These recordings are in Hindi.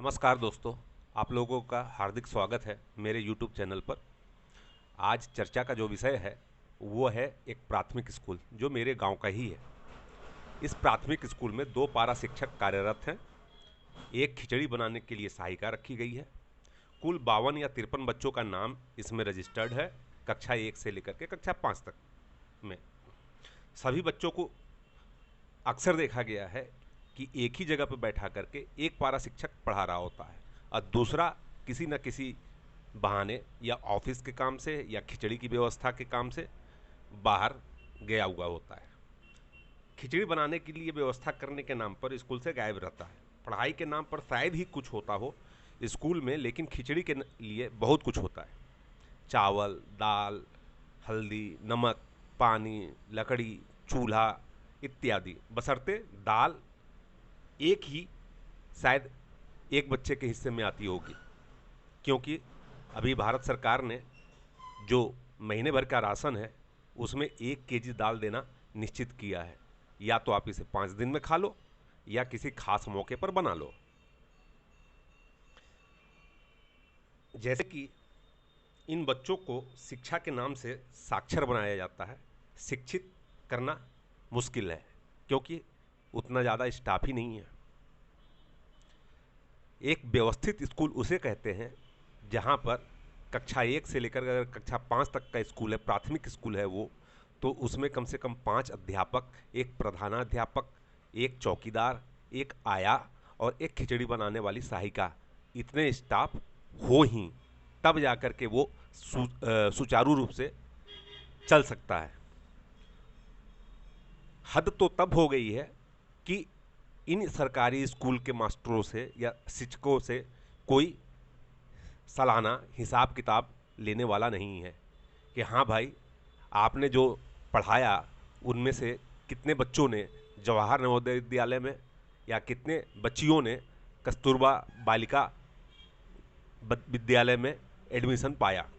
नमस्कार दोस्तों, आप लोगों का हार्दिक स्वागत है मेरे YouTube चैनल पर। आज चर्चा का जो विषय है वो है एक प्राथमिक स्कूल जो मेरे गांव का ही है। इस प्राथमिक स्कूल में 2 पारा शिक्षक कार्यरत हैं। एक खिचड़ी बनाने के लिए सहायिका रखी गई है। कुल 52 या 53 बच्चों का नाम इसमें रजिस्टर्ड है, कक्षा 1 से लेकर के कक्षा 5 तक में। सभी बच्चों को अक्सर देखा गया है कि एक ही जगह पर बैठा करके एक पारा शिक्षक पढ़ा रहा होता है और दूसरा किसी न किसी बहाने या ऑफिस के काम से या खिचड़ी की व्यवस्था के काम से बाहर गया हुआ होता है। खिचड़ी बनाने के लिए व्यवस्था करने के नाम पर स्कूल से गायब रहता है। पढ़ाई के नाम पर शायद ही कुछ होता हो स्कूल में, लेकिन खिचड़ी के लिए बहुत कुछ होता है। चावल, दाल, हल्दी, नमक, पानी, लकड़ी, चूल्हा इत्यादि। बशर्ते दाल एक ही शायद एक बच्चे के हिस्से में आती होगी, क्योंकि अभी भारत सरकार ने जो महीने भर का राशन है उसमें 1 केजी दाल देना निश्चित किया है। या तो आप इसे 5 दिन में खा लो या किसी खास मौके पर बना लो। जैसे कि इन बच्चों को शिक्षा के नाम से साक्षर बनाया जाता है। शिक्षित करना मुश्किल है क्योंकि उतना ज़्यादा स्टाफ ही नहीं है। एक व्यवस्थित स्कूल उसे कहते हैं जहाँ पर कक्षा 1 से लेकर अगर कक्षा 5 तक का स्कूल है, प्राथमिक स्कूल है वो, तो उसमें कम से कम 5 अध्यापक, एक प्रधानाध्यापक, एक चौकीदार, एक आया और एक खिचड़ी बनाने वाली सहायिका, इतने स्टाफ हो ही तब जाकर के वो सुचारू रूप से चल सकता है। हद तो तब हो गई है कि इन सरकारी स्कूल के मास्टरों से या शिक्षकों से कोई सालाना हिसाब किताब लेने वाला नहीं है कि हाँ भाई, आपने जो पढ़ाया उनमें से कितने बच्चों ने जवाहर नवोदय विद्यालय में या कितने बच्चियों ने कस्तूरबा बालिका विद्यालय में एडमिशन पाया।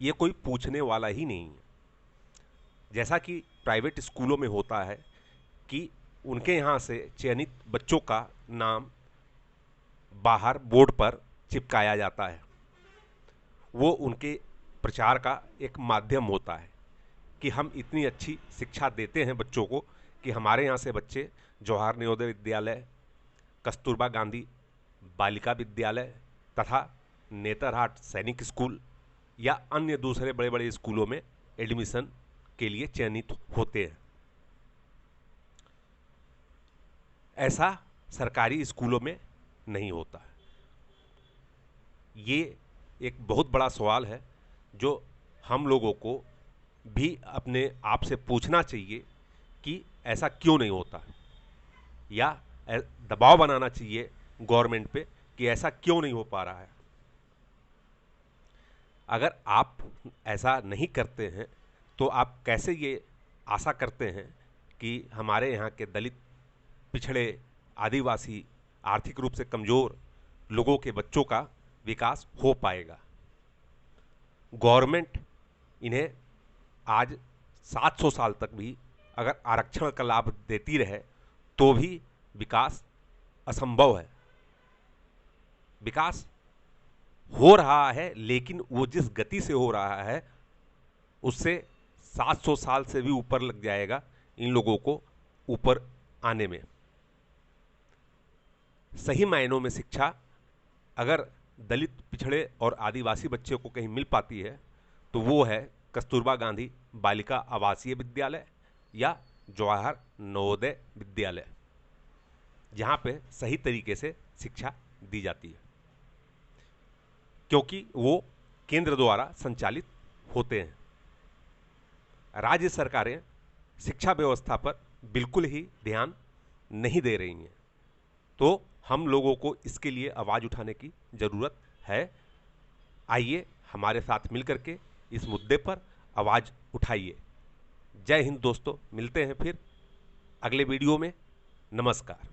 ये कोई पूछने वाला ही नहीं है। जैसा कि प्राइवेट स्कूलों में होता है कि उनके यहाँ से चयनित बच्चों का नाम बाहर बोर्ड पर चिपकाया जाता है। वो उनके प्रचार का एक माध्यम होता है कि हम इतनी अच्छी शिक्षा देते हैं बच्चों को कि हमारे यहाँ से बच्चे जवाहर नवोदय विद्यालय, कस्तूरबा गांधी बालिका विद्यालय तथा नेतरहाट सैनिक स्कूल या अन्य दूसरे बड़े बड़े स्कूलों में एडमिशन के लिए चयनित होते हैं। ऐसा सरकारी स्कूलों में नहीं होता है। ये एक बहुत बड़ा सवाल है जो हम लोगों को भी अपने आप से पूछना चाहिए कि ऐसा क्यों नहीं होता है, या दबाव बनाना चाहिए गवर्नमेंट पे कि ऐसा क्यों नहीं हो पा रहा है। अगर आप ऐसा नहीं करते हैं तो आप कैसे ये आशा करते हैं कि हमारे यहाँ के दलित, पिछड़े, आदिवासी, आर्थिक रूप से कमज़ोर लोगों के बच्चों का विकास हो पाएगा। गवर्नमेंट इन्हें आज 700 साल तक भी अगर आरक्षण का लाभ देती रहे तो भी विकास असंभव है। विकास हो रहा है, लेकिन वो जिस गति से हो रहा है उससे 700 साल से भी ऊपर लग जाएगा इन लोगों को ऊपर आने में। सही मायनों में शिक्षा अगर दलित, पिछड़े और आदिवासी बच्चे को कहीं मिल पाती है तो वो है कस्तूरबा गांधी बालिका आवासीय विद्यालय या जवाहर नवोदय विद्यालय, जहाँ पे सही तरीके से शिक्षा दी जाती है, क्योंकि वो केंद्र द्वारा संचालित होते हैं। राज्य सरकारें शिक्षा व्यवस्था पर बिल्कुल ही ध्यान नहीं दे रही हैं, तो हम लोगों को इसके लिए आवाज़ उठाने की ज़रूरत है। आइए हमारे साथ मिलकर के इस मुद्दे पर आवाज़ उठाइए। जय हिंद दोस्तों, मिलते हैं फिर अगले वीडियो में। नमस्कार।